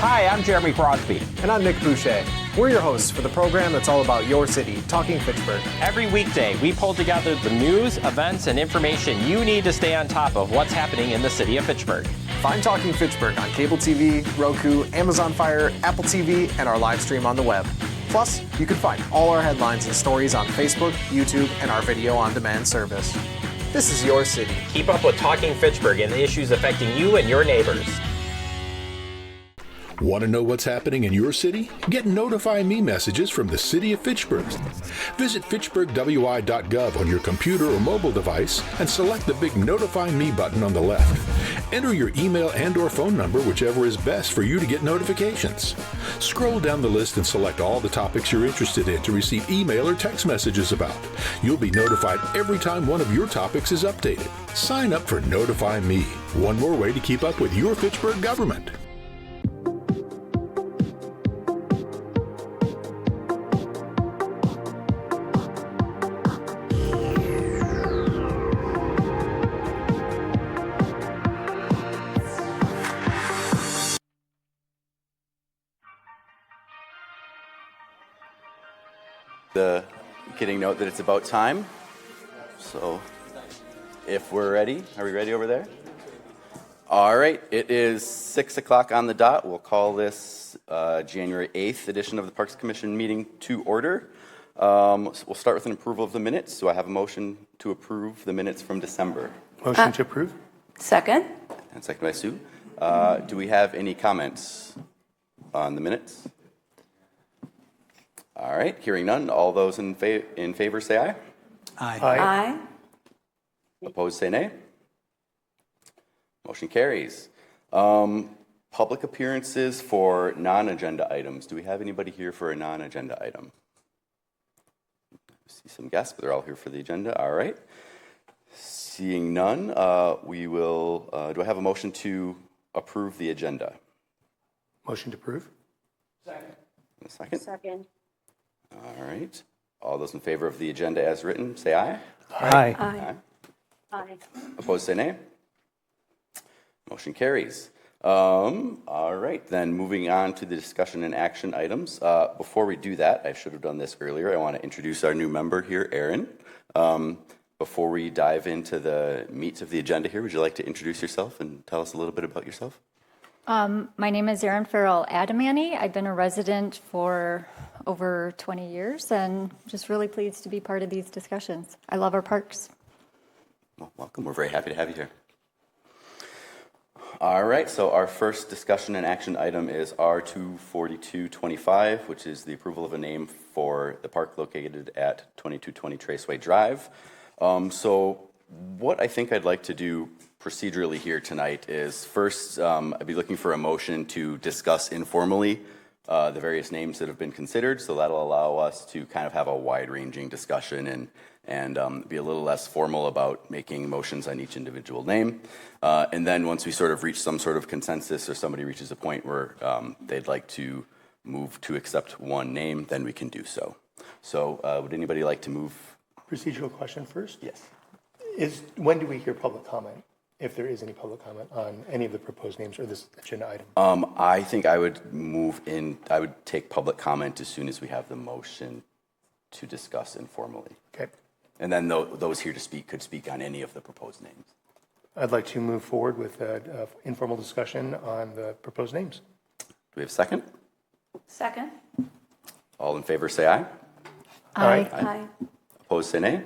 Hi, I'm Jeremy Crosby. And I'm Nick Boucher. We're your hosts for the program that's all about your city, Talking Fitchburg. Every weekday, we pull together the news, events, and information you need to stay on top of what's happening in the city of Fitchburg. Find Talking Fitchburg on cable TV, Roku, Amazon Fire, Apple TV, and our live stream on the web. Plus, you can find all our headlines and stories on Facebook, YouTube, and our video on demand service. This is your city. Keep up with Talking Fitchburg and the issues affecting you and your neighbors. Want to know what's happening in your city? Get Notify Me messages from the City of Fitchburg. Visit fitchburgwi.gov on your computer or mobile device and select the big Notify Me button on the left. Enter your email and/or phone number, whichever is best for you to get notifications. Scroll down the list and select all the topics you're interested in to receive email or text messages about. You'll be notified every time one of your topics is updated. Sign up for Notify Me, one more way to keep up with your Fitchburg government. The getting note that it's about time. So if we're ready, are we ready over there? All right, it is 6 o'clock on the dot. We'll call this January 8th edition of the Parks Commission meeting to order. We'll start with an approval of the minutes. So I have a motion to approve the minutes from December. Motion to approve. Second. And second by Sue. Do we have any comments on the minutes? All right, hearing none. All those in favor say aye. Aye. Aye. Opposed say nay. Motion carries. Public appearances for non-agenda items. Do we have anybody here for a non-agenda item? I see some guests, but they're all here for the agenda. All right. Seeing none, we will, do I have a motion to approve the agenda? Motion to approve. Second. A second? Second. All right. All those in favor of the agenda as written, say aye. Aye. Aye. Aye. Opposed, say nay. Motion carries. All right, then moving on to the discussion and action items. Before we do that, I should have done this earlier. I want to introduce our new member here, Erin. Before we dive into the meat of the agenda here, would you like to introduce yourself and tell us a little bit about yourself? My name is Erin Farrell Adamani. I've been a resident for over 20 years and just really pleased to be part of these discussions. I love our parks. Well, welcome. We're very happy to have you here. All right, so our first discussion and action item is R24225, which is the approval of a name for the park located at 2220 Traceway Drive. So what I think I'd like to do procedurally here tonight is first, I'd be looking for a motion to discuss informally the various names that have been considered. So that'll allow us to kind of have a wide-ranging discussion and be a little less formal about making motions on each individual name. And then once we sort of reach some sort of consensus or somebody reaches a point where they'd like to move to accept one name, then we can do so. So would anybody like to move? Procedural question first. Yes. When do we hear public comment, if there is any public comment on any of the proposed names or this agenda item? I think I would I would take public comment as soon as we have the motion to discuss informally. Okay. And then those here to speak could speak on any of the proposed names. I'd like to move forward with an informal discussion on the proposed names. Do we have a second? Second. All in favor say aye. Aye. Aye. Opposed say nay.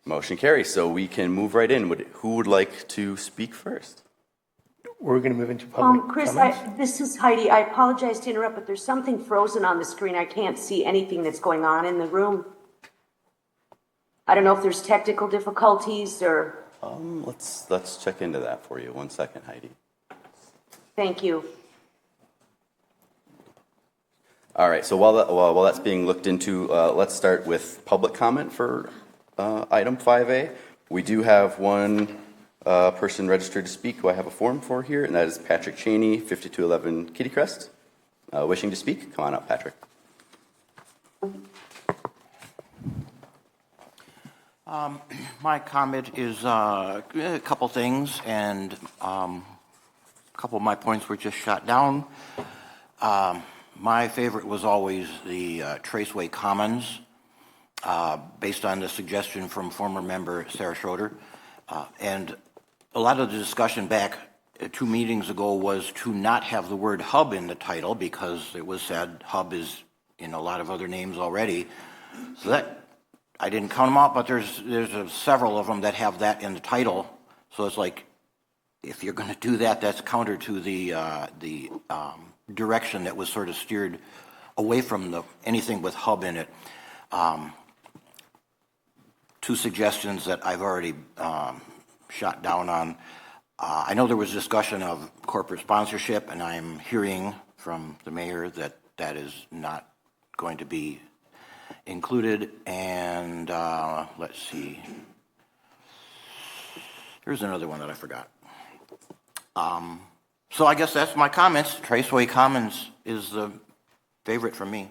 Motion carries. So we can move right in. Who would like to speak first? We're going to move into public Chris, comments. this is Heidi. I apologize to interrupt, but there's something frozen on the screen. I can't see anything that's going on in the room. I don't know if there's technical difficulties or... Let's check into that for you. 1 second, Heidi. Thank you. All right. So while that's being looked into, let's start with public comment for item 5A. We do have one person registered to speak who I have a form for here, and that is Patrick Cheney, 5211 Kitty Crest. Wishing to speak? Come on up, Patrick. My comment is a couple things, and couple of my points were just shot down. My favorite was always the Traceway Commons, based on the suggestion from former member Sarah Schroeder. And a lot of the discussion back 2 meetings ago was to not have the word hub in the title because it was said hub is in a lot of other names already. So that, I didn't count them out, but there's several of them that have that in the title. So it's like, if you're going to do that, that's counter to the direction that was sort of steered away from anything with hub in it. 2 suggestions that I've already shot down on. I know there was discussion of corporate sponsorship, and I'm hearing from the mayor that that is not going to be included. And let's see. Here's another one that I forgot. So I guess that's my comments. Traceway Commons is the favorite for me.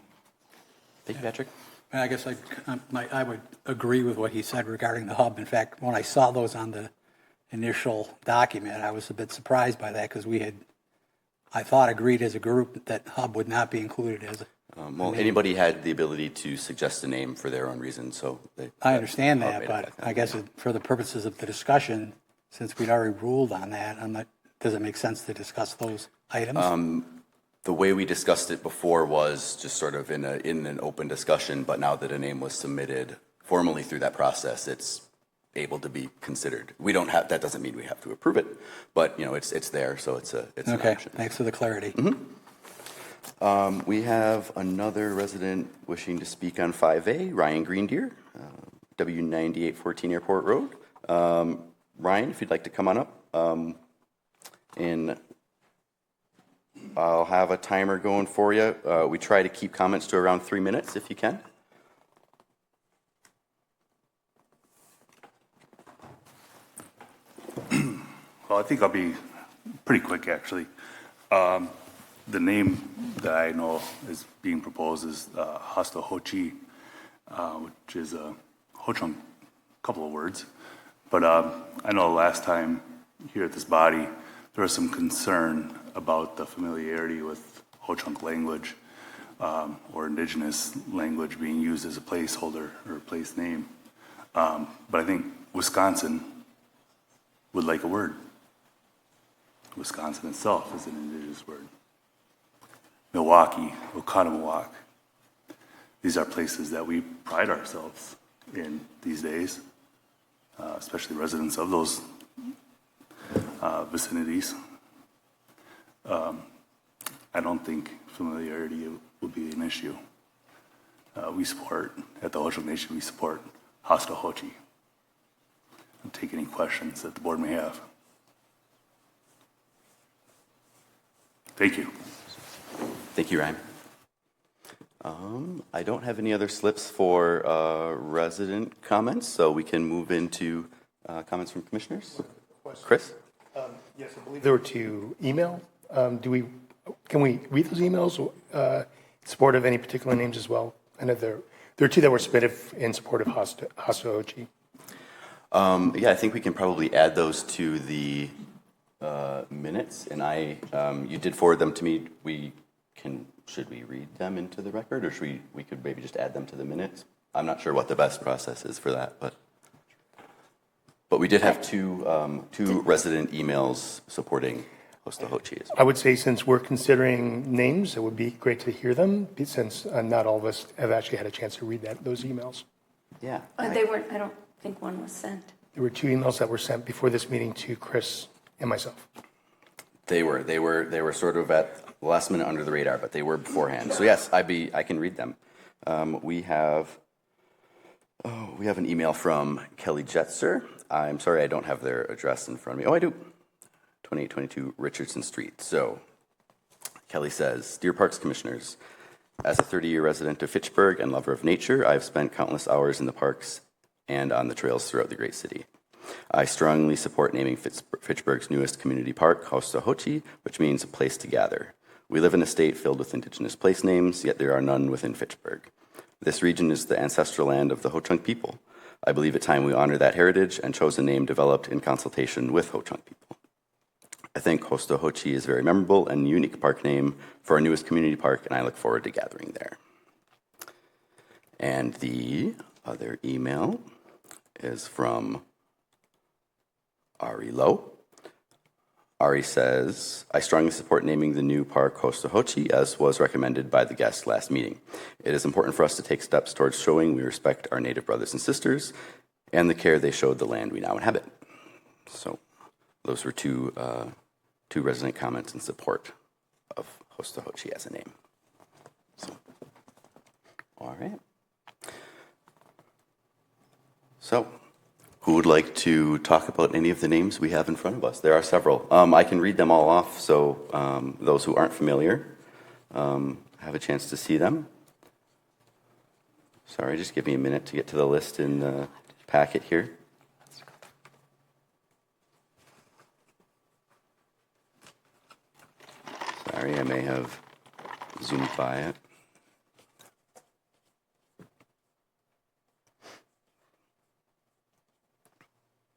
Thank you, Patrick. I guess I would agree with what he said regarding the hub. In fact, when I saw those on the initial document, I was a bit surprised by that because we had, I thought, agreed as a group that hub would not be included as a well, anybody had the ability to suggest a name for their own reason, so I understand that, but I guess for the purposes of the discussion, since we'd already ruled on that, does it make sense to discuss those items? The way we discussed it before was just sort of in an open discussion, but now that a name was submitted formally through that process, it's able to be considered. We don't have, that doesn't mean we have to approve it, but it's there, so it's an okay, option. Thanks for the clarity. We have another resident wishing to speak on 5A, Ryan Greendeer, W9814 Airport Road. Ryan, if you'd like to come on up, and I'll have a timer going for you. We try to keep comments to around 3 minutes if you can. Well, I think I'll be pretty quick, actually. The name that I know is being proposed is Hasta Hochi, which is a Ho-Chunk, couple of words. But I know last time here at this body, there was some concern about the familiarity with Ho-Chunk language or indigenous language being used as a placeholder or a place name. But I think Wisconsin would like a word. Wisconsin itself is an indigenous word. Milwaukee, Oconomowoc. These are places that we pride ourselves in these days, especially residents of those vicinities. I don't think familiarity would be an issue. We support, at the Ho-Chunk Nation, we support Hasta Hochi. I'll take any questions that the board may have. Thank you. Thank you, Ryan. I don't have any other slips for resident comments, so we can move into comments from commissioners. Chris? Yes, I believe there were 2 emails. Can we read those emails in support of any particular names as well? I know there are 2 that were submitted in support of Hasta Hochi. Yeah, I think we can probably add those to the minutes, and you did forward them to me. Should we read them into the record, or we could maybe just add them to the minutes? I'm not sure what the best process is for that, but we did have two resident emails supporting Hasta Hochi as well. I would say since we're considering names, it would be great to hear them, since not all of us have actually had a chance to read those emails. Yeah. They weren't, I don't think one was sent. There were 2 emails that were sent before this meeting to Chris and myself. They were sort of at the last minute under the radar, but they were beforehand. So yes, I can read them. We have an email from Kelly Jetzer. I'm sorry I don't have their address in front of me. Oh, I do. 2822 Richardson Street. So Kelly says, Dear Parks Commissioners, as a 30-year resident of Fitchburg and lover of nature, I've spent countless hours in the parks and on the trails throughout the great city. I strongly support naming Fitchburg's newest community park, Hasta Hochi, which means a place to gather. We live in a state filled with indigenous place names, yet there are none within Fitchburg. This region is the ancestral land of the Ho-Chunk people. I believe it's time we honor that heritage and chose a name developed in consultation with Ho-Chunk people. I think Hostohochi is a very memorable and unique park name for our newest community park, and I look forward to gathering there. And the other email is from Ari Lowe. Ari says, I strongly support naming the new park Hostohochi as was recommended by the guests last meeting. It is important for us to take steps towards showing we respect our Native brothers and sisters and the care they showed the land we now inhabit. So those were two resident comments in support of Hostohochi as a name. So, all right. So, who would like to talk about any of the names we have in front of us? There are several. I can read them all off so those who aren't familiar have a chance to see them. Sorry, just give me a minute to get to the list in the packet here. Sorry, I may have zoomed by it.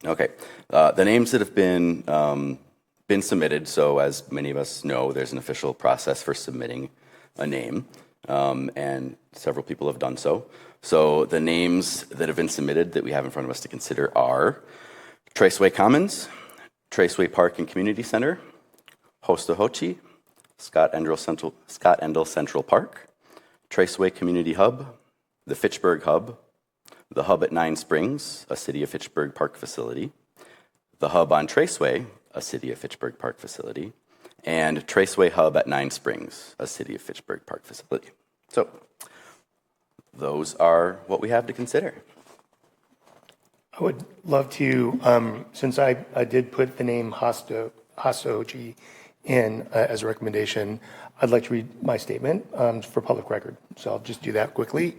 Okay, the names that have been submitted, so as many of us know, there's an official process for submitting a name, and several people have done so. So the names that have been submitted that we have in front of us to consider are Traceway Commons, Traceway Park and Community Center, Hostohochi, Scott Endell Central Park, Traceway Community Hub, the Fitchburg Hub, the Hub at 9 Springs, a City of Fitchburg Park facility, the Hub on Traceway, a City of Fitchburg Park facility, and Traceway Hub at 9 Springs, a City of Fitchburg Park facility. So those are what we have to consider. I would love to, since I did put the name Hostohochi in as a recommendation, I'd like to read my statement for public record. So I'll just do that quickly.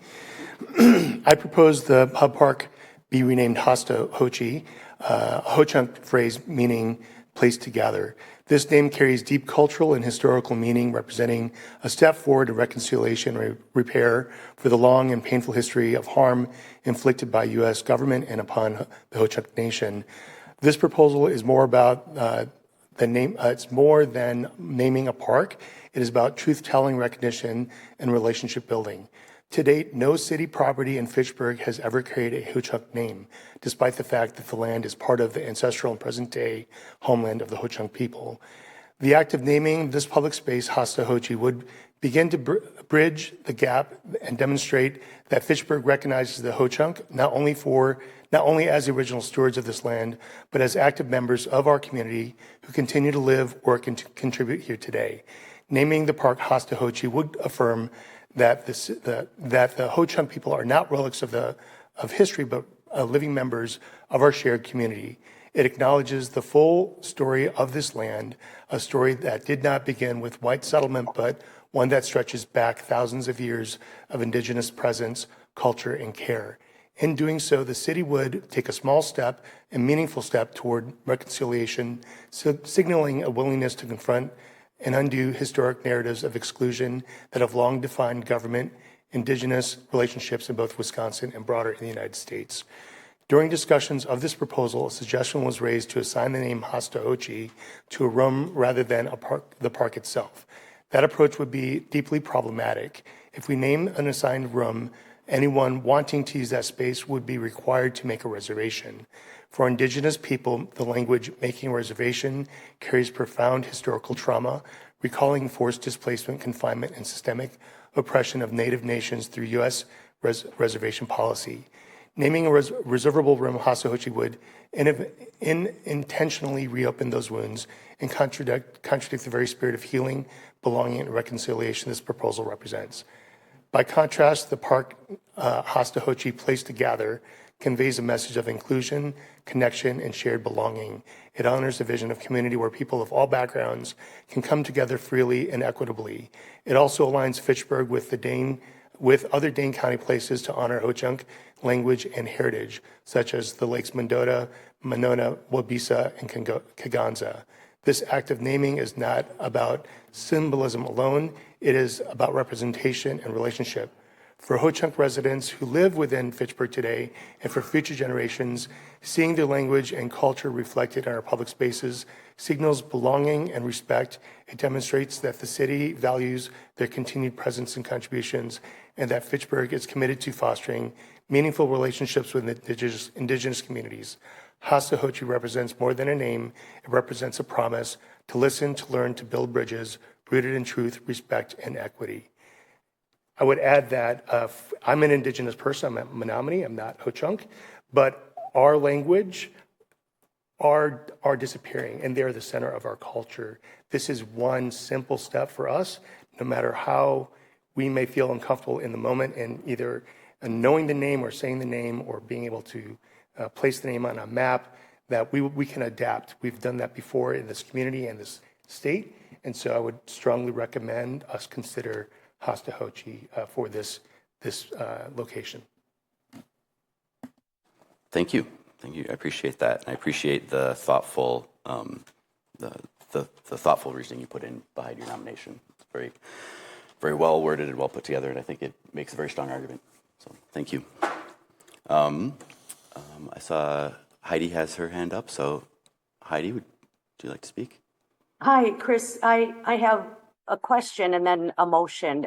I propose the Hub Park be renamed Hostohochi, a Ho-Chunk phrase meaning place to gather. This name carries deep cultural and historical meaning, representing a step forward in reconciliation and repair for the long and painful history of harm inflicted by U.S. government and upon the Ho-Chunk Nation. This proposal is more about the name. It's more than naming a park. It is about truth-telling, recognition, and relationship building. To date, no city property in Fitchburg has ever carried a Ho-Chunk name, despite the fact that the land is part of the ancestral and present-day homeland of the Ho-Chunk people. The act of naming this public space Hostohochi would begin to bridge the gap and demonstrate that Fitchburg recognizes the Ho-Chunk not only as the original stewards of this land, but as active members of our community who continue to live, work, and to contribute here today. Naming the park Hostohochi would affirm that the Ho-Chunk people are not relics of history, but living members of our shared community. It acknowledges the full story of this land, a story that did not begin with white settlement, but one that stretches back thousands of years of indigenous presence, culture, and care. In doing so, the city would take a small step, a meaningful step toward reconciliation, signaling a willingness to confront and undo historic narratives of exclusion that have long defined government, indigenous relationships in both Wisconsin and broader in the United States. During discussions of this proposal, a suggestion was raised to assign the name Hostohochi to a room rather than the park itself. That approach would be deeply problematic. If we name an assigned room, anyone wanting to use that space would be required to make a reservation. For Indigenous people, the language making a reservation carries profound historical trauma, recalling forced displacement, confinement, and systemic oppression of Native nations through U.S. reservation policy. Naming a reservable room Hostohochi would intentionally reopen those wounds and contradict the very spirit of healing, belonging, and reconciliation this proposal represents. By contrast, the park Hostohochi Place to Gather conveys a message of inclusion, connection, and shared belonging. It honors the vision of community where people of all backgrounds can come together freely and equitably. It also aligns Fitchburg with other Dane County places to honor Ho-Chunk language and heritage, such as the Lakes Mendota, Monona, Wabisa, and Kaganza. This act of naming is not about symbolism alone. It is about representation and relationship. For Ho-Chunk residents who live within Fitchburg today, and for future generations, seeing their language and culture reflected in our public spaces signals belonging and respect. It demonstrates that the city values their continued presence and contributions, and that Fitchburg is committed to fostering meaningful relationships with indigenous communities. Hastahochi represents more than a name. It represents a promise to listen, to learn, to build bridges rooted in truth, respect, and equity. I would add that I'm an indigenous person. I'm a Menominee. I'm not Ho-Chunk, but our language are disappearing, and they're the center of our culture. This is one simple step for us, no matter how we may feel uncomfortable in the moment, in either knowing the name or saying the name or being able to place the name on a map, that we can adapt. We've done that before in this community and this state, and so I would strongly recommend us consider Hastahochi for this location. Thank you. Thank you. I appreciate that. I appreciate the thoughtful, the thoughtful reasoning you put in behind your nomination. It's very, very well worded and well put together, and I think it makes a very strong argument. So, thank you. I saw Heidi has her hand up. So, Heidi, would you like to speak? Hi, Chris. I have a question and then a motion.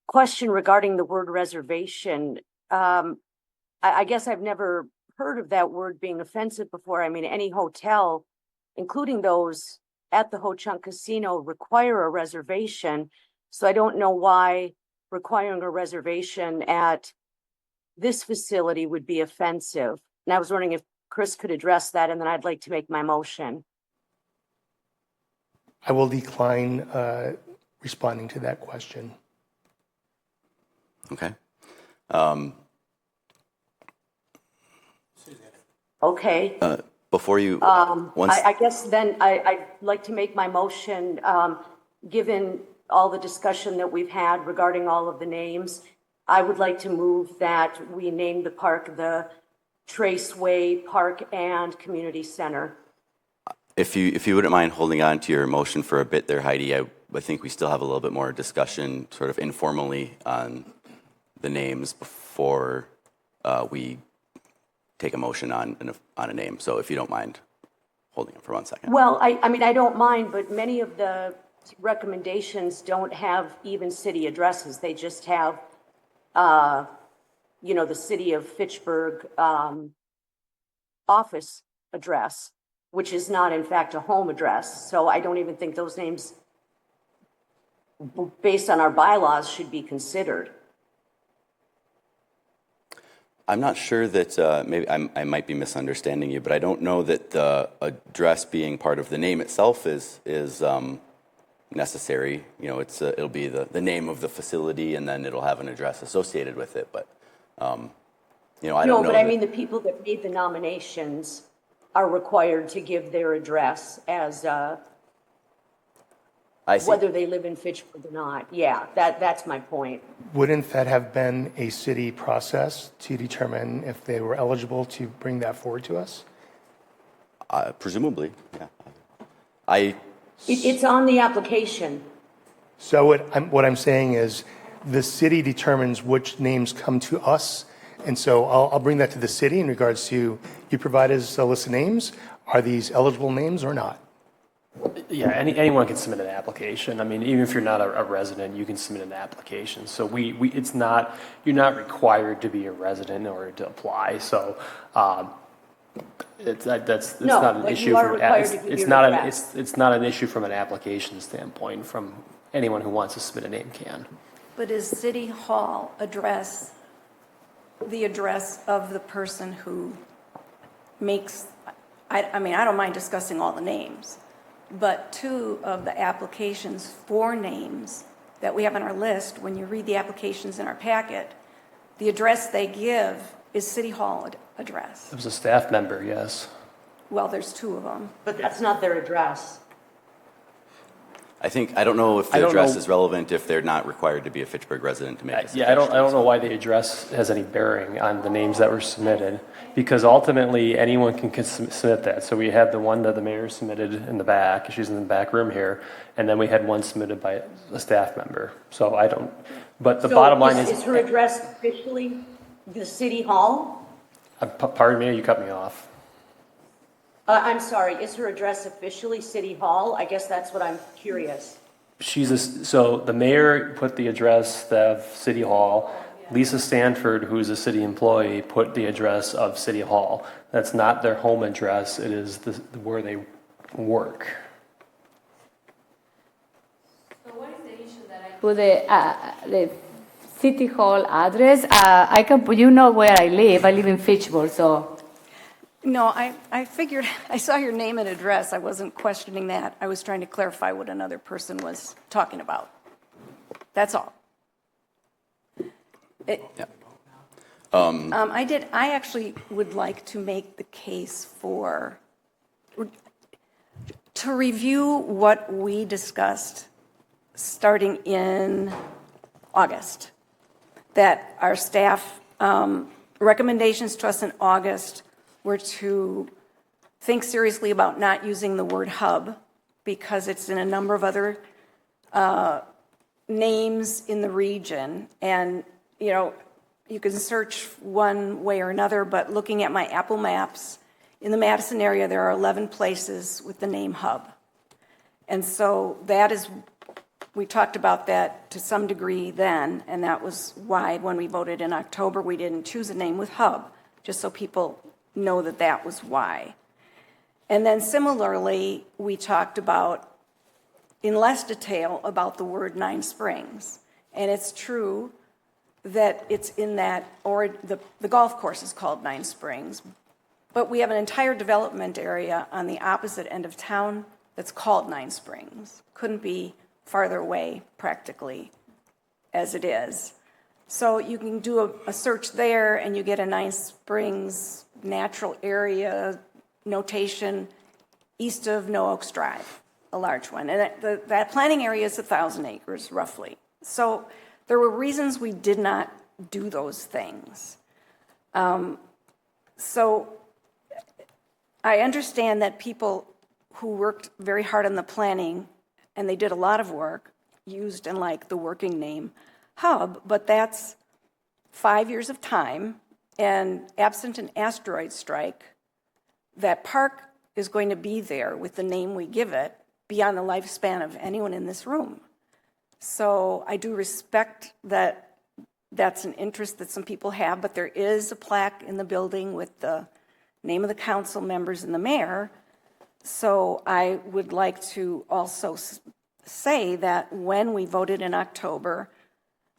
Question regarding the word reservation. I guess I've never heard of that word being offensive before. I mean, any hotel, including those at the Ho-Chunk Casino, require a reservation. So I don't know why requiring a reservation at this facility would be offensive. And I was wondering if Chris could address that, and then I'd like to make my motion. I will decline responding to that question. Okay. Okay. Before you, I guess then I'd like to make my motion, given all the discussion that we've had regarding all of the names. I would like to move that we name the park the Traceway Park and Community Center. if you wouldn't mind holding on to your motion for a bit there, Heidi, I think we still have a little bit more discussion, sort of informally, on the names before we take a motion on a name. So if you don't mind holding it for 1 second. Well, I mean, I don't mind, but many of the recommendations don't have even city addresses. They just have, the city of Fitchburg office address, which is not, in fact, a home address. So I don't even think those names, based on our bylaws, should be considered. I'm not sure that, maybe I might be misunderstanding you, but I don't know that the address being part of the name itself is necessary. It'll be the name of the facility, and then it'll have an address associated with it. But I don't know. No, but I mean, the people that made the nominations are required to give their address as whether they live in Fitchburg or not. Yeah, that's my point. Wouldn't that have been a city process to determine if they were eligible to bring that forward to us? Presumably, yeah. It's on the application. So what I'm saying is the city determines which names come to us. And so I'll bring that to the city in regards to, you provide us a list of names. Are these eligible names or not? Yeah, anyone can submit an application. I mean, even if you're not a resident, you can submit an application. So you're not required to be a resident in order to apply. So it's not an issue. It's not an issue from an application standpoint. From anyone who wants to submit a name can. But is City Hall address the address of the person who makes? I mean, I don't mind discussing all the names. But 2 of the applications for names that we have on our list, when you read the applications in our packet, the address they give is City Hall address. It was a staff member, yes. Well, there's 2 of them. But that's not their address. I don't know if the address is relevant if they're not required to be a Fitchburg resident to make a Yeah, I don't know why the address has any bearing on the names that were submitted, because ultimately anyone can submit that. So we had the one that the mayor submitted in the back, she's in the back room here, and then we had one submitted by a staff member. So I don't, but the bottom line is her address officially the city hall? Pardon me, you cut me off. I'm sorry, is her address officially City Hall? I guess that's what I'm curious. So the mayor put the address of City Hall. Lisa Stanford, who's a city employee, put the address of City Hall. That's not their home address, it is where they work. So what is the issue that I put the City Hall address? I can put, you know where I live in Fitchburg, so. No, I figured, I saw your name and address. I wasn't questioning that. I was trying to clarify what another person was talking about. That's all. I actually would like to make the case to review what we discussed starting in August. That our staff recommendations to us in August were to think seriously about not using the word hub because it's in a number of other names in the region. And, you know, you can search one way or another, but looking at my Apple Maps, in the Madison area, there are 11 places with the name hub. And so that is, we talked about that to some degree then, and that was why when we voted in October, we didn't choose a name with hub, just so people know that that was why. And then similarly, we talked about, in less detail, about the word Nine Springs. And it's true that it's in that, or the golf course is called Nine Springs, but we have an entire development area on the opposite end of town that's called Nine Springs. Couldn't be farther away, practically, as it is. So you can do a search there, and you get a Nine Springs natural area notation east of No Oaks Drive, a large one. And that planning area is 1,000 acres, roughly. So there were reasons we did not do those things. So I understand that people who worked very hard on the planning, and they did a lot of work, used and like the working name hub, but that's 5 years of time, and absent an asteroid strike, that park is going to be there with the name we give it beyond the lifespan of anyone in this room. So I do respect that that's an interest that some people have, but there is a plaque in the building with the name of the council members and the mayor. So I would like to also say that when we voted in October,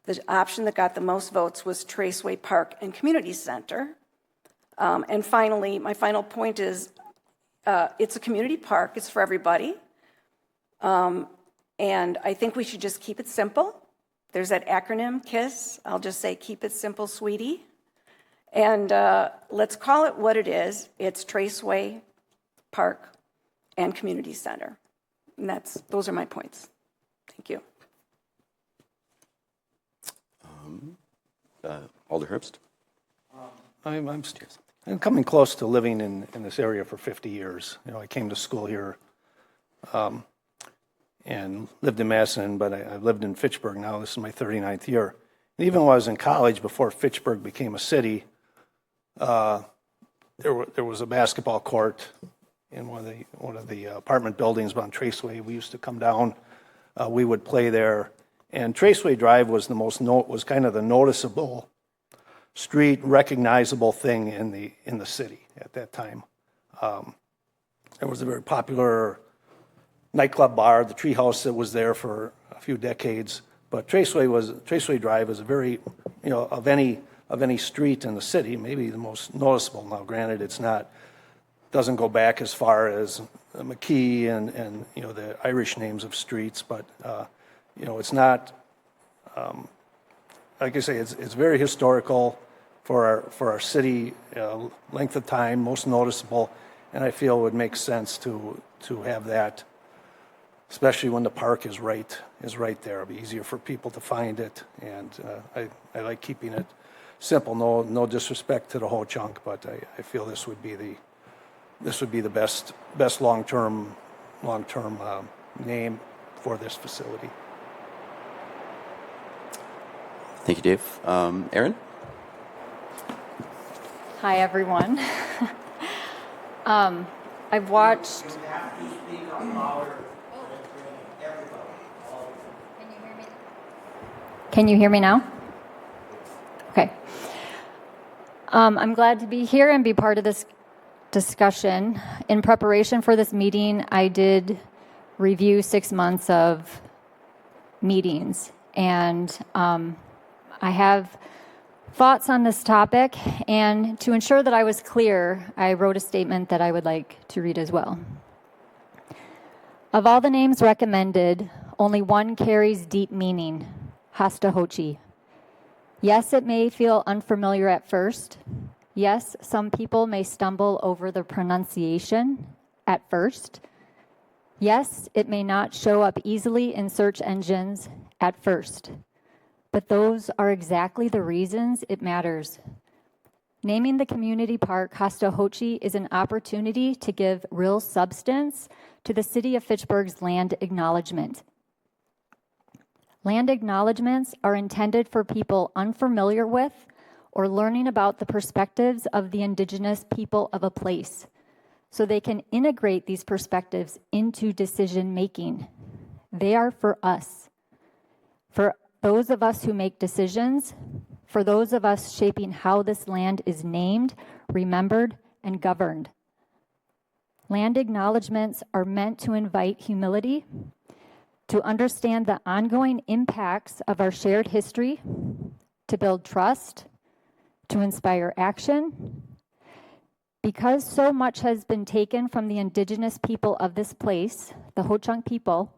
the option that got the most votes was Traceway Park and Community Center. And finally, my final point is, it's a community park, it's for everybody. And I think we should just keep it simple. There's that acronym, KISS. I'll just say, keep it simple, sweetie. And let's call it what it is. It's Traceway Park and Community Center. And those are my points. Thank you. Alder Herbst? I'm coming close to living in this area for 50 years. You know, I came to school here and lived in Madison, but I've lived in Fitchburg now. This is my 39th year. And even when I was in college, before Fitchburg became a city, there was a basketball court in one of the apartment buildings on Traceway. We used to come down. We would play there. And Traceway Drive was was kind of the noticeable street, recognizable thing in the city at that time. There was a very popular nightclub bar, the Treehouse, that was there for a few decades. But Traceway Drive was a very, you know, of any street in the city, maybe the most noticeable. Now, granted, doesn't go back as far as McKee and you know, the Irish names of streets, but you know, it's not, like I say, it's very historical for our city, length of time, most noticeable, and I feel it would make sense to have that especially when the park is right there. It'll be easier for people to find it, and I like keeping it simple. No disrespect to the whole chunk, but I feel this would be the best long-term name for this facility. Thank you, Dave. Erin? Hi, everyone. I've watched. Can you hear me now? Okay. I'm glad to be here and be part of this discussion. In preparation for this meeting, I did review 6 months of meetings, and I have thoughts on this topic, and to ensure that I was clear, I wrote a statement that I would like to read as well. Of all the names recommended, only one carries deep meaning, Hastahochi. Yes, it may feel unfamiliar at first. Yes, some people may stumble over the pronunciation at first. Yes, it may not show up easily in search engines at first. But those are exactly the reasons it matters. Naming the community park Hastahochi is an opportunity to give real substance to the city of Fitchburg's land acknowledgement. Land acknowledgements are intended for people unfamiliar with or learning about the perspectives of the indigenous people of a place, so they can integrate these perspectives into decision making. They are for us. For those of us who make decisions, for those of us shaping how this land is named, remembered, and governed. Land acknowledgements are meant to invite humility, to understand the ongoing impacts of our shared history, to build trust, to inspire action. Because so much has been taken from the indigenous people of this place, the Ho-Chunk people,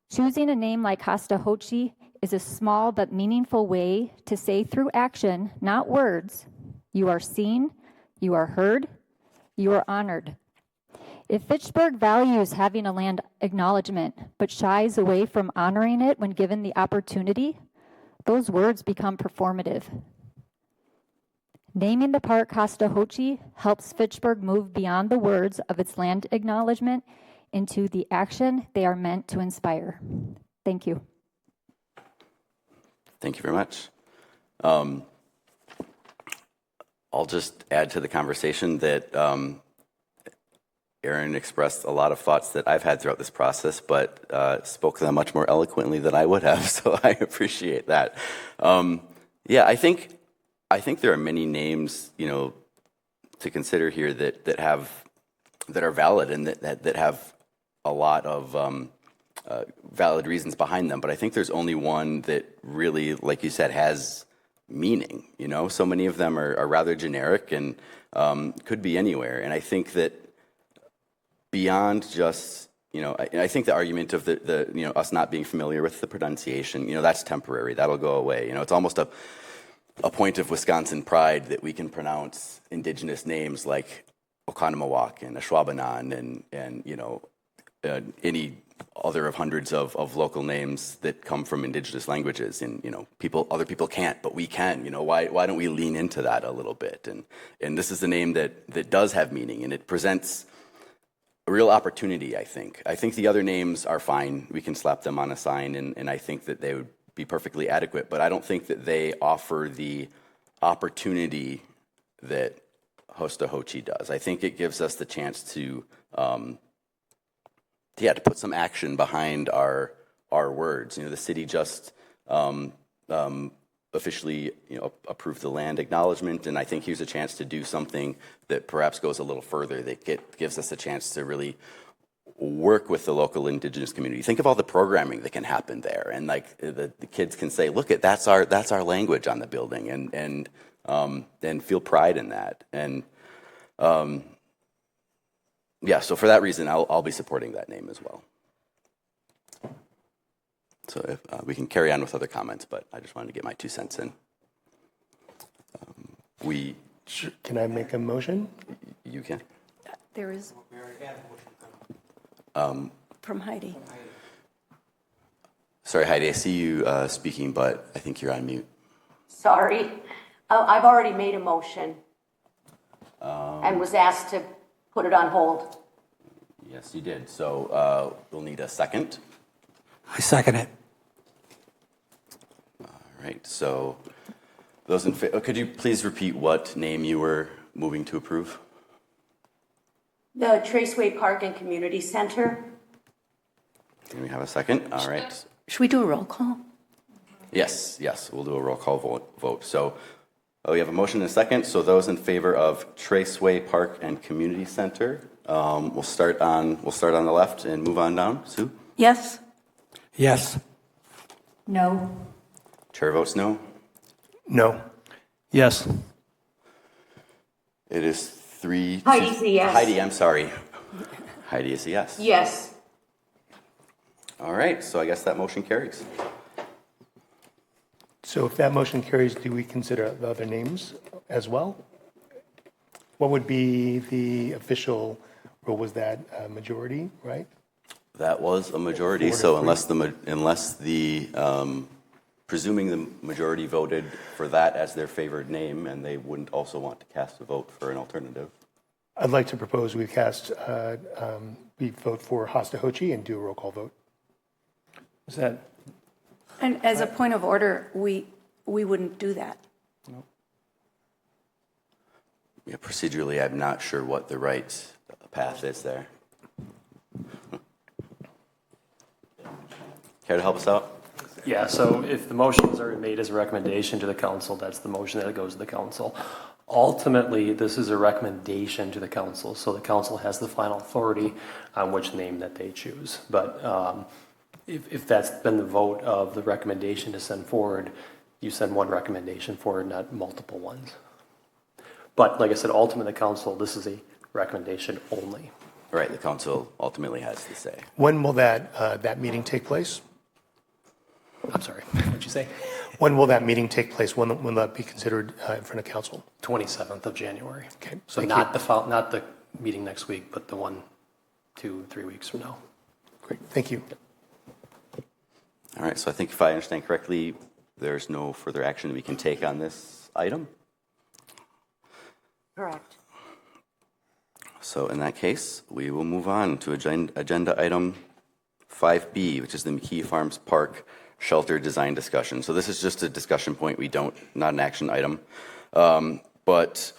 choosing a name like Hastahochi is a small but meaningful way to say through action, not words, you are seen, you are heard, you are honored. If Fitchburg values having a land acknowledgement but shies away from honoring it when given the opportunity, those words become performative. Naming the park Hastahochi helps Fitchburg move beyond the words of its land acknowledgement into the action they are meant to inspire. Thank you. Thank you very much. I'll just add to the conversation that Erin expressed a lot of thoughts that I've had throughout this process, but spoke them much more eloquently than I would have, so I appreciate that. Yeah, I think there are many names, to consider here that are valid and that have a lot of valid reasons behind them, but I think there's only one that really, like you said, has meaning. So many of them are rather generic and could be anywhere. And I think that beyond just, I think the argument of the us not being familiar with the pronunciation, that's temporary. That'll go away. It's almost a point of Wisconsin pride that we can pronounce indigenous names like Oconomowoc and Ashwaubenon and any other of hundreds of local names that come from indigenous languages, and other people can't, but we can. Why don't we lean into that a little bit? And this is a name that does have meaning, and it presents a real opportunity. I think the other names are fine. We can slap them on a sign, and I think that they would be perfectly adequate. But I don't think that they offer the opportunity that Hastahochi does. I think it gives us the chance to put some action behind our words. The city just officially approved the land acknowledgement, and I think here's a chance to do something that perhaps goes a little further, that gives us a chance to really work with the local indigenous community. Think of all the programming that can happen there, and like the kids can say, look, that's our language on the building, and feel pride in that. And so for that reason, I'll be supporting that name as well. So if we can carry on with other comments, but I just wanted to get my 2 cents in. Can I make a motion? You can. There is. From Heidi. Sorry, Heidi, I see you speaking, but I think you're on mute. Sorry. I've already made a motion and was asked to put it on hold. Yes, you did. So we'll need a second. I second it. All right. So those in favor, could you please repeat what name you were moving to approve? The Traceway Park and Community Center. Can we have a second? All right. Should we do a roll call? Yes, we'll do a roll call vote. So we have a motion and a second. So those in favor of Traceway Park and Community Center, we'll start on the left and move on down. Sue? Yes? Yes. No. Chair votes no. No. Yes. It is 3. Heidi's a yes. Heidi, I'm sorry. Heidi is a yes. Yes. All right, so I guess that motion carries. So if that motion carries, do we consider the other names as well? What would be the official rule? Was that a majority, right? That was a majority, so unless the presuming the majority voted for that as their favored name, and they wouldn't also want to cast a vote for an alternative. I'd like to propose we we vote for Hastahochi and do a roll call vote. Is that? And as a point of order, we wouldn't do that. No. Yeah, procedurally, I'm not sure what the right path is there. Care to help us out? Yeah, so if the motions are made as a recommendation to the council, that's the motion that goes to the council. Ultimately, this is a recommendation to the council, so the council has the final authority on which name that they choose. But if that's been the vote of the recommendation to send forward, you send one recommendation forward, not multiple ones. But like I said, ultimately, the council, this is a recommendation only. Right, the council ultimately has the say. When will that meeting take place? I'm sorry, what'd you say? When will that meeting take place? When will that be considered in front of council? 27th of January. Okay. So not the meeting next week, but the 1, 2, 3 weeks from now. Great, thank you. All right, so I think if I understand correctly, there's no further action we can take on this item. Correct. So in that case, we will move on to agenda item 5B, which is the McKee Farms Park shelter design discussion. So this is just a discussion point. Not an action item. But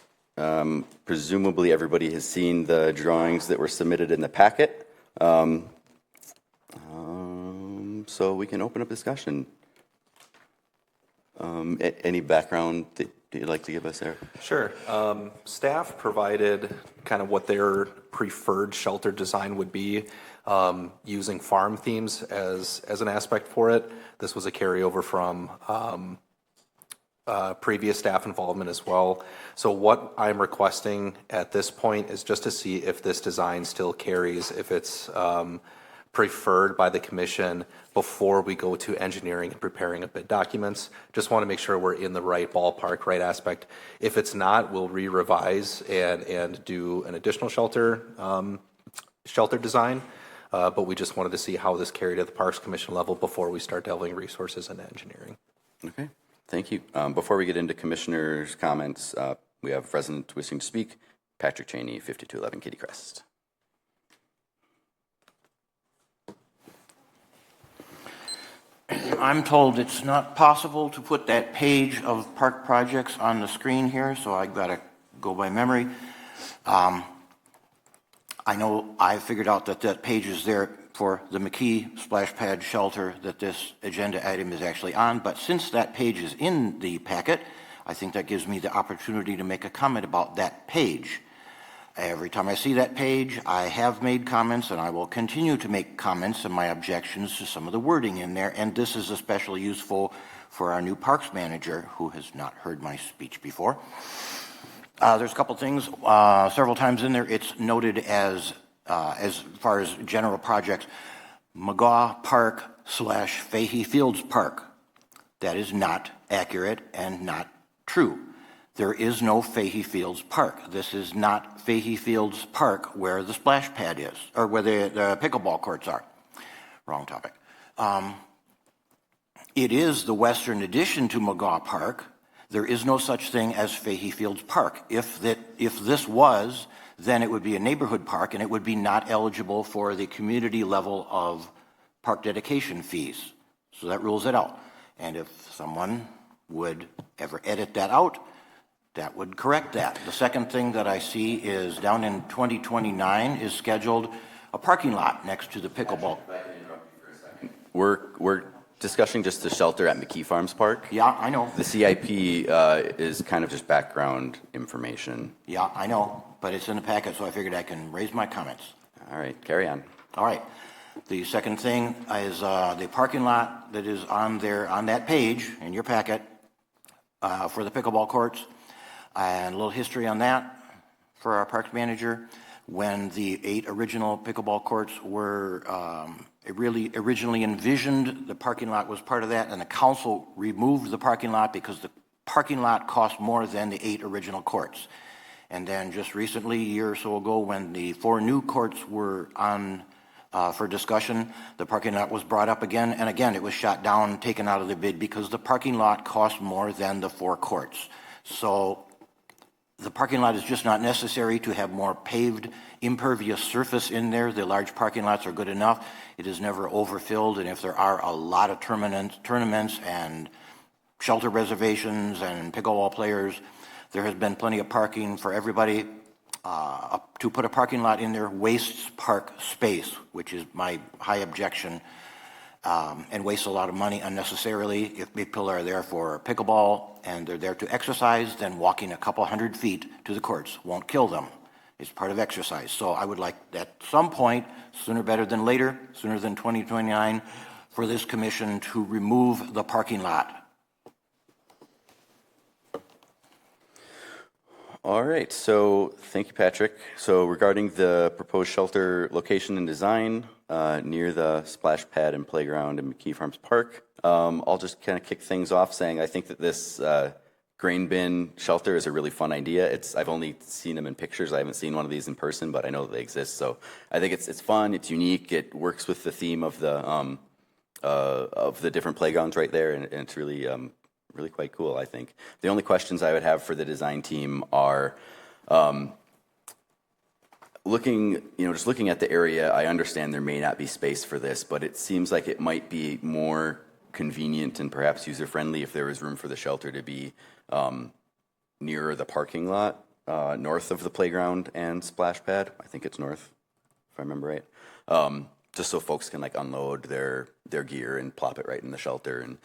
presumably everybody has seen the drawings that were submitted in the packet. So we can open up discussion. Any background that you'd like to give us there? Sure. Staff provided kind of what their preferred shelter design would be, using farm themes as an aspect for it. This was a carryover from previous staff involvement as well. So what I'm requesting at this point is just to see if this design still carries, if it's preferred by the commission before we go to engineering and preparing of bid documents. Just want to make sure we're in the right ballpark, right aspect. If it's not, we'll re-revise and do an additional shelter design. But we just wanted to see how this carried at the Parks Commission level before we start delving resources into engineering. Okay, thank you. Before we get into commissioners' comments, we have a resident wishing to speak. Patrick Cheney, 5211 Kitty Crest. I'm told it's not possible to put that page of park projects on the screen here, so I've got to go by memory. I know I figured out that page is there for the McKee splash pad shelter that this agenda item is actually on, but since that page is in the packet, I think that gives me the opportunity to make a comment about that page. Every time I see that page, I have made comments, and I will continue to make comments and my objections to some of the wording in there, and this is especially useful for our new parks manager who has not heard my speech before. There's a couple things, several times in there, it's noted as far as general projects, McGaw Park / Fahey Fields Park. That is not accurate and not true. There is no Fahey Fields Park. This is not Fahey Fields Park where the splash pad is, or where the pickleball courts are. Wrong topic. It is the western addition to McGaw Park. There is no such thing as Fahey Fields Park. If this was, then it would be a neighborhood park and it would be not eligible for the community level of park dedication fees. So that rules it out. And if someone would ever edit that out, that would correct that. The second thing that I see is down in 2029 is scheduled a parking lot next to the pickleball. We're discussing just the shelter at McKee Farms Park. Yeah, I know. The CIP is kind of just background information. Yeah, I know, but it's in the packet, so I figured I can raise my comments. All right, carry on. All right. The second thing is the parking lot that is on there, on that page in your packet for the pickleball courts. And a little history on that for our parks manager. When the 8 original pickleball courts were originally envisioned, the parking lot was part of that, and the council removed the parking lot because the parking lot cost more than the 8 original courts. And then just recently, a year or so ago, when the 4 new courts were on for discussion, the parking lot was brought up again, and again, it was shot down, taken out of the bid because the parking lot cost more than the 4 courts. So the parking lot is just not necessary to have more paved, impervious surface in there. The large parking lots are good enough. It is never overfilled, and if there are a lot of tournaments and shelter reservations and pickleball players, there has been plenty of parking for everybody. To put a parking lot in there wastes park space, which is my high objection, and wastes a lot of money unnecessarily. If people are there for pickleball and they're there to exercise, then walking a couple hundred feet to the courts won't kill them. It's part of exercise. So I would like at some point, sooner better than later, sooner than 2029, for this commission to remove the parking lot. All right, so thank you, Patrick. So regarding the proposed shelter location and design near the splash pad and playground in McKee Farms Park, I'll just kind of kick things off saying I think that this grain bin shelter is a really fun idea. I've only seen them in pictures. I haven't seen one of these in person, but I know that they exist. So I think it's fun. It's unique. It works with the theme of the different playgrounds right there, and it's really really quite cool, I think. The only questions I would have for the design team are just looking at the area, I understand there may not be space for this, but it seems like it might be more convenient and perhaps user-friendly if there was room for the shelter to be nearer the parking lot, north of the playground and splash pad. I think it's north, if I remember right. Just so folks can like unload their gear and plop it right in the shelter. And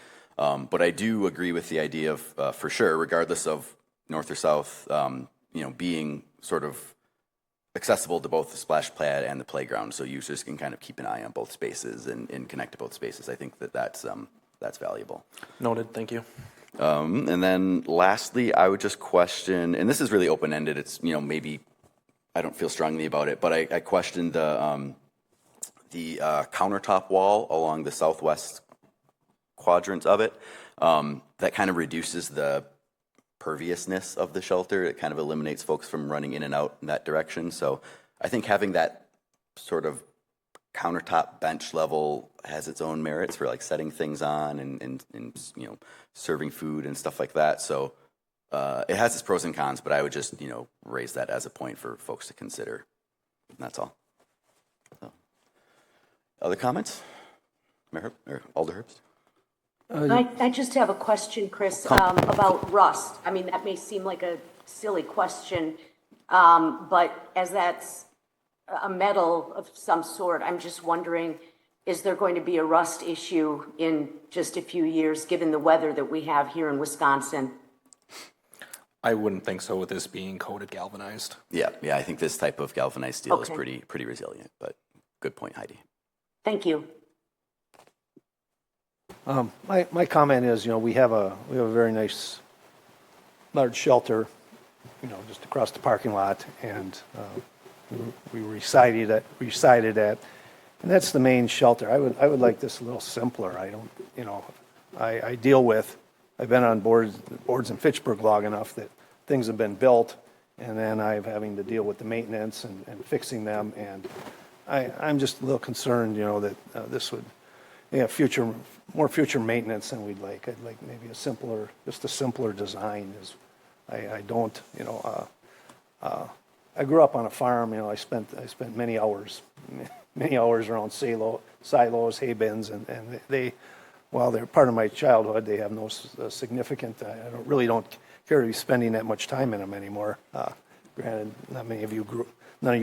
but I do agree with the idea of, for sure, regardless of north or south, being sort of accessible to both the splash pad and the playground, so users can kind of keep an eye on both spaces and connect to both spaces. I think that's valuable. Noted. Thank you. And then lastly, I would just question, and this is really open-ended. It's maybe I don't feel strongly about it, but I questioned the countertop wall along the southwest quadrant of it. That kind of reduces the perviousness of the shelter. It kind of eliminates folks from running in and out in that direction. So I think having that sort of countertop bench level has its own merits for like setting things on and serving food and stuff like that. So it has its pros and cons, but I would just raise that as a point for folks to consider. And that's all. So, other comments? Mayor or Alder Herbst? I just have a question, Chris, about rust. I mean, that may seem like a silly question, but as that's a metal of some sort, I'm just wondering, is there going to be a rust issue in just a few years, given the weather that we have here in Wisconsin? I wouldn't think so with this being coated galvanized. Yeah, I think this type of galvanized steel is pretty resilient, but good point, Heidi. Thank you. My comment is, we have a very nice large shelter, just across the parking lot, and we recited it, and that's the main shelter. I would like this a little simpler. I deal with. I've been on boards in Fitchburg long enough that things have been built, and then I'm having to deal with the maintenance and fixing them, and I'm just a little concerned, that this would, future more future maintenance than we'd like. I'd like maybe just a simpler design. I don't, I grew up on a farm. I spent many hours around silos, hay bins, and they, while they're part of my childhood, they have no significant. I really don't care to be spending that much time in them anymore. Granted, none of you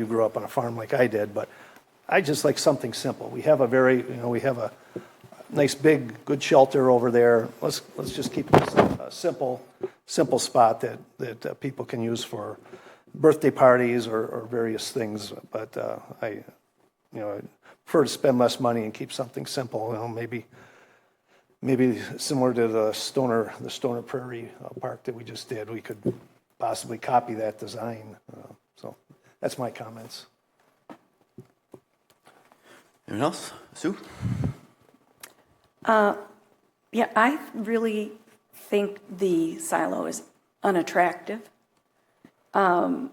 grew up on a farm like I did, but I just like something simple. We have a nice big good shelter over there. Let's just keep this a simple spot that people can use for birthday parties or various things. But I prefer to spend less money and keep something simple. Maybe similar to the Stoner Prairie Park that we just did. We could possibly copy that design. So that's my comments. Anyone else? Sue? Yeah, I really think the silo is unattractive. I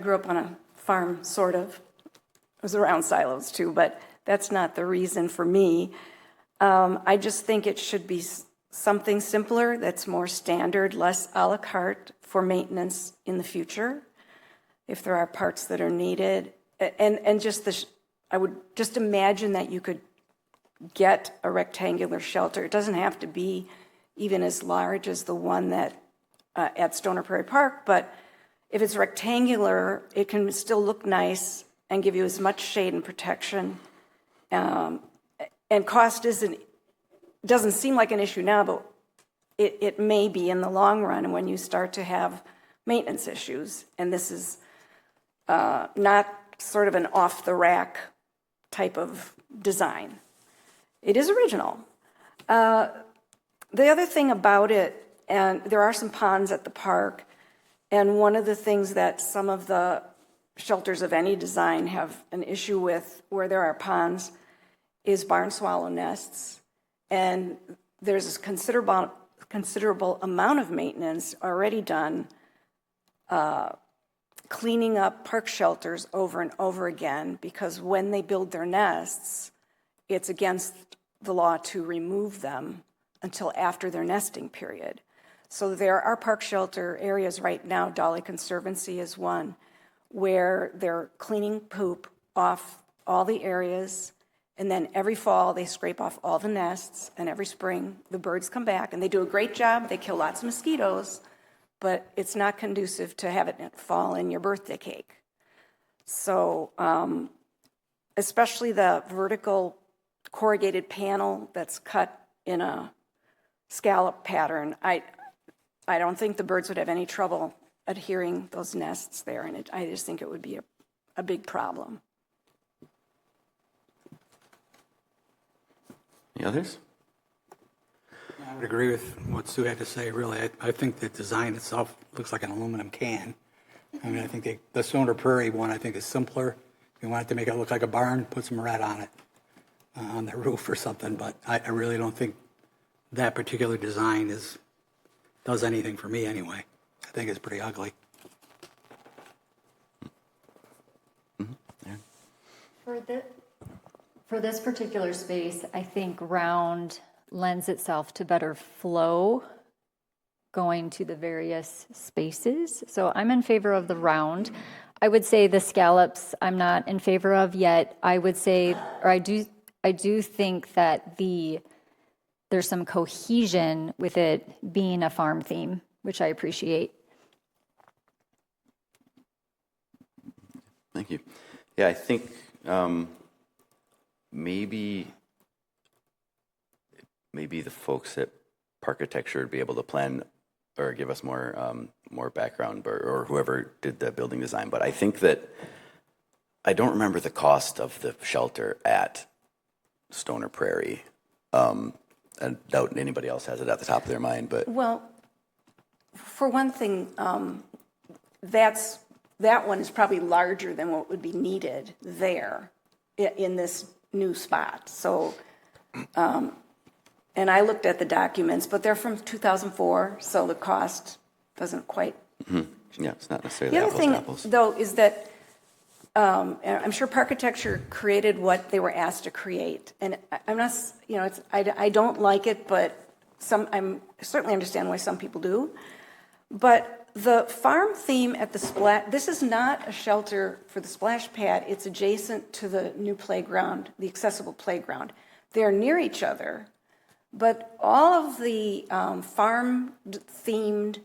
grew up on a farm, sort of. I was around silos too, but that's not the reason for me. I just think it should be something simpler that's more standard, less a la carte for maintenance in the future, if there are parts that are needed. And just I would just imagine that you could get a rectangular shelter. It doesn't have to be even as large as the one that at Stoner Prairie Park, but if it's rectangular, it can still look nice and give you as much shade and protection. And cost doesn't seem like an issue now, but it may be in the long run when you start to have maintenance issues. And this is not sort of an off-the-rack type of design. It is original. The other thing about it, and there are some ponds at the park, and one of the things that some of the shelters of any design have an issue with where there are ponds is barn swallow nests. And there's a considerable amount of maintenance already done cleaning up park shelters over and over again, because when they build their nests, it's against the law to remove them until after their nesting period. So there are park shelter areas right now, Dolly Conservancy is one, where they're cleaning poop off all the areas, and then every fall they scrape off all the nests, and every spring the birds come back, and they do a great job. They kill lots of mosquitoes, but it's not conducive to have it fall in your birthday cake. So especially the vertical corrugated panel that's cut in a scallop pattern, I don't think the birds would have any trouble adhering those nests there, and I just think it would be a big problem. Any others? I would agree with what Sue had to say, really. I think the design itself looks like an aluminum can. I mean, I think the Stoner Prairie one, I think, is simpler. If you wanted to make it look like a barn, put some red on it, on the roof or something, but I really don't think that particular design does anything for me anyway. I think it's pretty ugly. Yeah. For this particular space, I think round lends itself to better flow going to the various spaces. So I'm in favor of the round. I would say the scallops I'm not in favor of yet. I would say, or I do think that there's some cohesion with it being a farm theme, which I appreciate. Thank you. Yeah, I think maybe the folks at Parkitecture would be able to plan or give us more background, or whoever did the building design. But I think that I don't remember the cost of the shelter at Stoner Prairie. I doubt anybody else has it at the top of their mind, but Well, for one thing, that one is probably larger than what would be needed there in this new spot. So, and I looked at the documents, but they're from 2004, so the cost doesn't quite. yeah, it's not necessarily The other apples thing, to apples. though, is that I'm sure Parkitecture created what they were asked to create. And I'm not, you know, I don't like it, but I certainly understand why some people do. But the farm theme at the splash, this is not a shelter for the splash pad. It's adjacent to the new playground, the accessible playground. They're near each other, but all of the farm-themed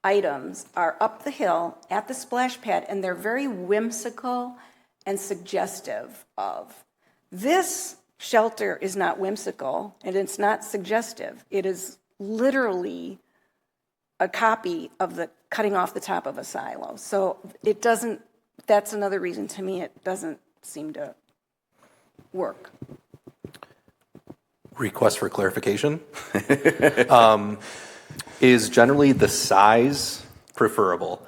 items are up the hill at the splash pad, and they're very whimsical and suggestive of. This shelter is not whimsical, and it's not suggestive. It is literally a copy of the cutting off the top of a silo. So it doesn't, that's another reason to me it doesn't seem to work. Request for clarification. Is generally the size preferable?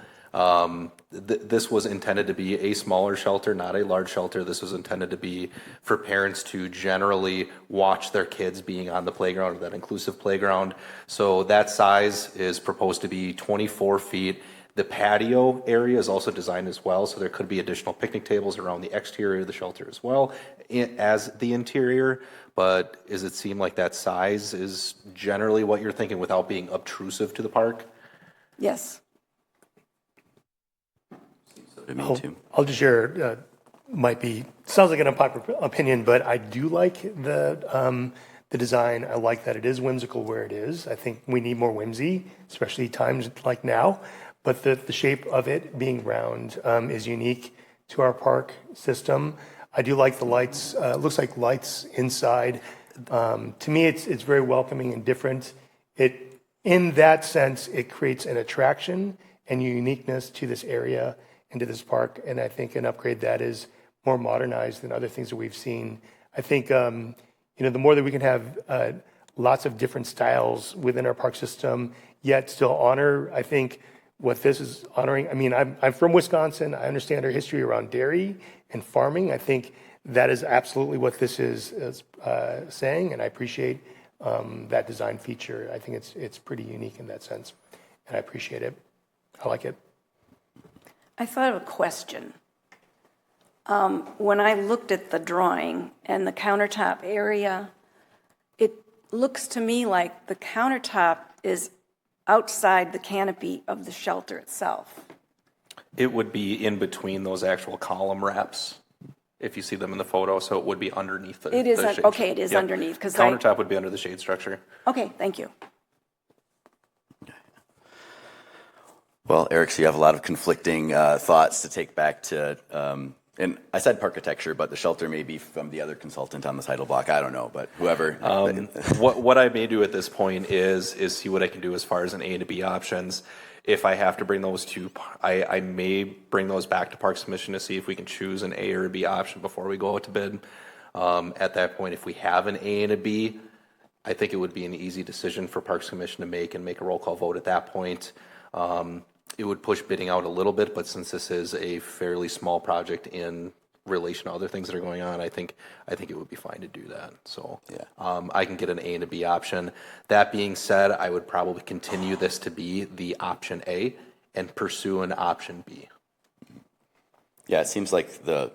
This was intended to be a smaller shelter, not a large shelter. This was intended to be for parents to generally watch their kids being on the playground, or that inclusive playground. So that size is proposed to be 24 feet. The patio area is also designed as well, so there could be additional picnic tables around the exterior of the shelter as well as the interior. But does it seem like that size is generally what you're thinking without being obtrusive to the park? Yes. I'll just share, sounds like an unpopular opinion, but I do like the design. I like that it is whimsical where it is. I think we need more whimsy, especially times like now. But the shape of it being round is unique to our park system. I do like the lights. It looks like lights inside. To me, it's very welcoming and different. In that sense, it creates an attraction and uniqueness to this area and to this park. And I think an upgrade that is more modernized than other things that we've seen. I think the more that we can have lots of different styles within our park system, yet still honor, I think, what this is honoring. I mean, I'm from Wisconsin. I understand our history around dairy and farming. I think that is absolutely what this is saying, and I appreciate that design feature. I think it's pretty unique in that sense, and I appreciate it. I like it. I thought of a question. When I looked at the drawing and the countertop area, it looks to me like the countertop is outside the canopy of the shelter itself. It would be in between those actual column wraps, if you see them in the photo. So it would be underneath the. It is shade. okay. It is underneath because countertop would be under the shade structure. Okay, thank you. Well, Eric, so you have a lot of conflicting thoughts to take back to, and I said Parkitecture, but the shelter may be from the other consultant on the title block. I don't know, but whoever. What I may do at this point is see what I can do as far as an A to B options. If I have to bring those to, I may bring those back to Parks Commission to see if we can choose an A or a B option before we go out to bid. At that point, if we have an A and a B, I think it would be an easy decision for Parks Commission to make and make a roll call vote at that point. It would push bidding out a little bit, but since this is a fairly small project in relation to other things that are going on, I think it would be fine to do that. So yeah. I can get an A and a B option. That being said, I would probably continue this to be the option A and pursue an option B. Yeah, it seems like the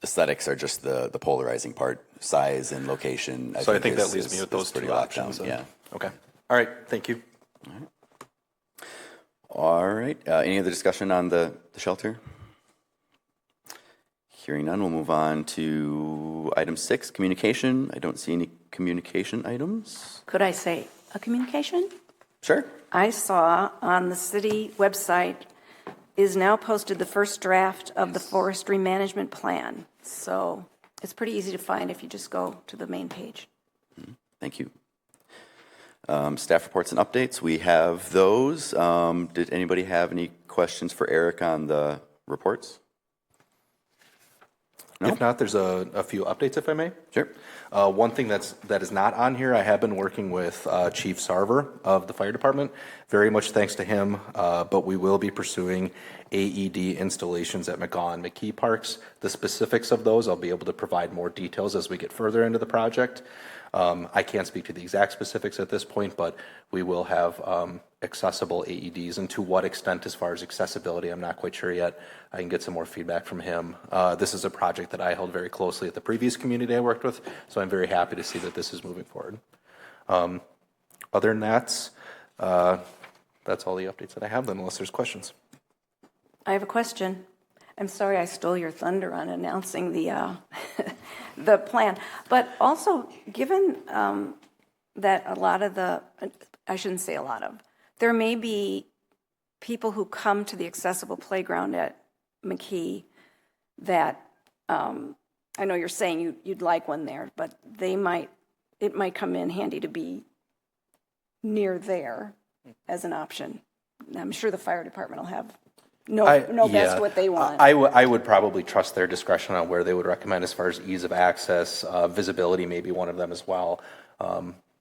aesthetics are just the polarizing part, size and location. I think that leaves me with those two options. Yeah. Okay. All right. Thank you. All right. Any other discussion on the shelter? Hearing none, we'll move on to item 6, communication. I don't see any communication items. Could I say a communication? Sure. I saw on the city website is now posted the first draft of the forestry management plan. So it's pretty easy to find if you just go to the main page. Thank you. Staff reports and updates. We have those. Did anybody have any questions for Eric on the reports? No? If not, there's a few updates, if I may. Sure. One thing that is not on here, I have been working with Chief Sarver of the fire department, very much thanks to him, but we will be pursuing AED installations at McGaw and McKee parks. The specifics of those, I'll be able to provide more details as we get further into the project. I can't speak to the exact specifics at this point, but we will have accessible AEDs, and to what extent as far as accessibility, I'm not quite sure yet. I can get some more feedback from him. This is a project that I held very closely at the previous community I worked with, so I'm very happy to see that this is moving forward. Other than that, that's all the updates that I have then, unless there's questions. I have a question. I'm sorry I stole your thunder on announcing the the plan, but also given that a lot of I shouldn't say a lot of, there may be people who come to the accessible playground at McKee that I know you're saying you'd like one there, but it might come in handy to be near there as an option. I'm sure the fire department will have best what they want. I would probably trust their discretion on where they would recommend as far as ease of access, visibility may be one of them as well.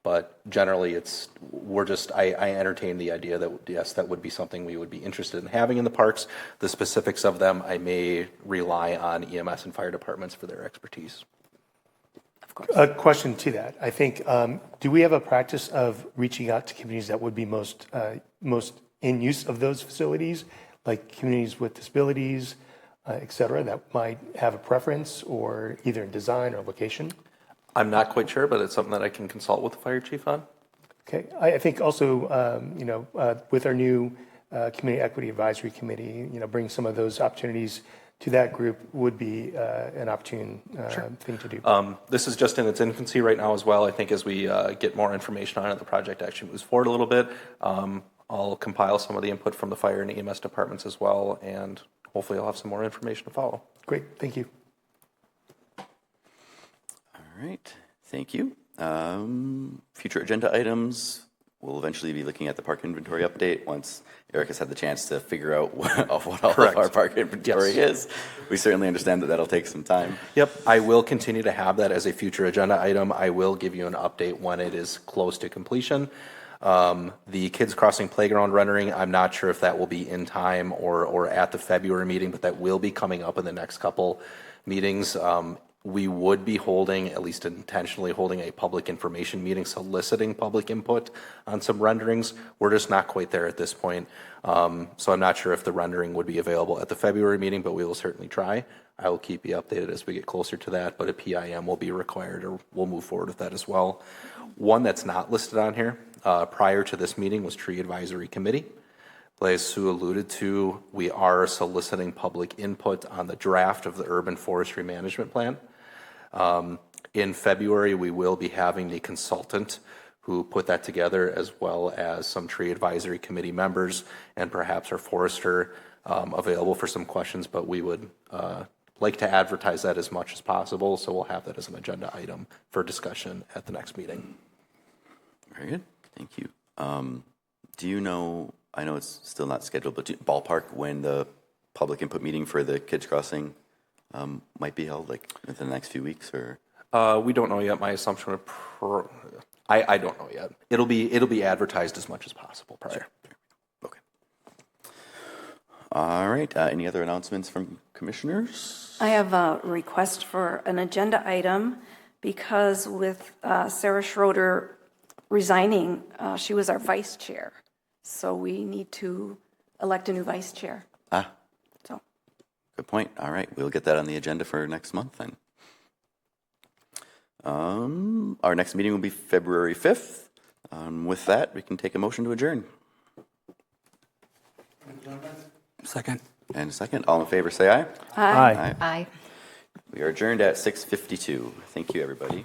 But generally, I entertain the idea that, yes, that would be something we would be interested in having in the parks. The specifics of them, I may rely on EMS and fire departments for their expertise. Of course. A question to that. I think, do we have a practice of reaching out to communities that would be most in use of those facilities, like communities with disabilities, et cetera, that might have a preference or either in design or location? I'm not quite sure, but it's something that I can consult with the fire chief on. Okay. I think also, with our new Community Equity Advisory Committee, bring some of those opportunities to that group would be an opportune thing to do. This is just in its infancy right now as well. I think as we get more information on it, the project actually moves forward a little bit. I'll compile some of the input from the fire and EMS departments as well, and hopefully I'll have some more information to follow. Great. Thank you. All right, thank you. Future agenda items, we'll eventually be looking at the park inventory update once Eric has had the chance to figure out what all of our park inventory is. We certainly understand that that'll take some time. Yep, I will continue to have that as a future agenda item. I will give you an update when it is close to completion. The Kids Crossing Playground rendering, I'm not sure if that will be in time or at the February meeting, but that will be coming up in the next couple meetings. We would be holding, at least intentionally holding, a public information meeting soliciting public input on some renderings. We're just not quite there at this point. So I'm not sure if the rendering would be available at the February meeting, but we will certainly try. I will keep you updated as we get closer to that, but a PIM will be required, or we'll move forward with that as well. One that's not listed on here prior to this meeting was Tree Advisory Committee. But as Sue alluded to, we are soliciting public input on the draft of the Urban Forestry Management Plan. In February, we will be having the consultant who put that together, as well as some Tree Advisory Committee members and perhaps our forester available for some questions, but we would like to advertise that as much as possible, so we'll have that as an agenda item for discussion at the next meeting. Very good, thank you. Do you know, I know it's still not scheduled, but ballpark when the public input meeting for the Kids Crossing might be held, like within the next few weeks, or? We don't know yet. My assumption would I don't know yet. It'll be advertised as much as possible prior. Sure. Okay. All right. Any other announcements from commissioners? I have a request for an agenda item because with Sarah Schroeder resigning, she was our vice chair. So we need to elect a new vice chair. So. Good point. All right. We'll get that on the agenda for next month then. Our next meeting will be February 5th. With that, we can take a motion to adjourn. Second. And a second. All in favor, say aye. Aye. Aye. We are adjourned at 6:52. Thank you, everybody.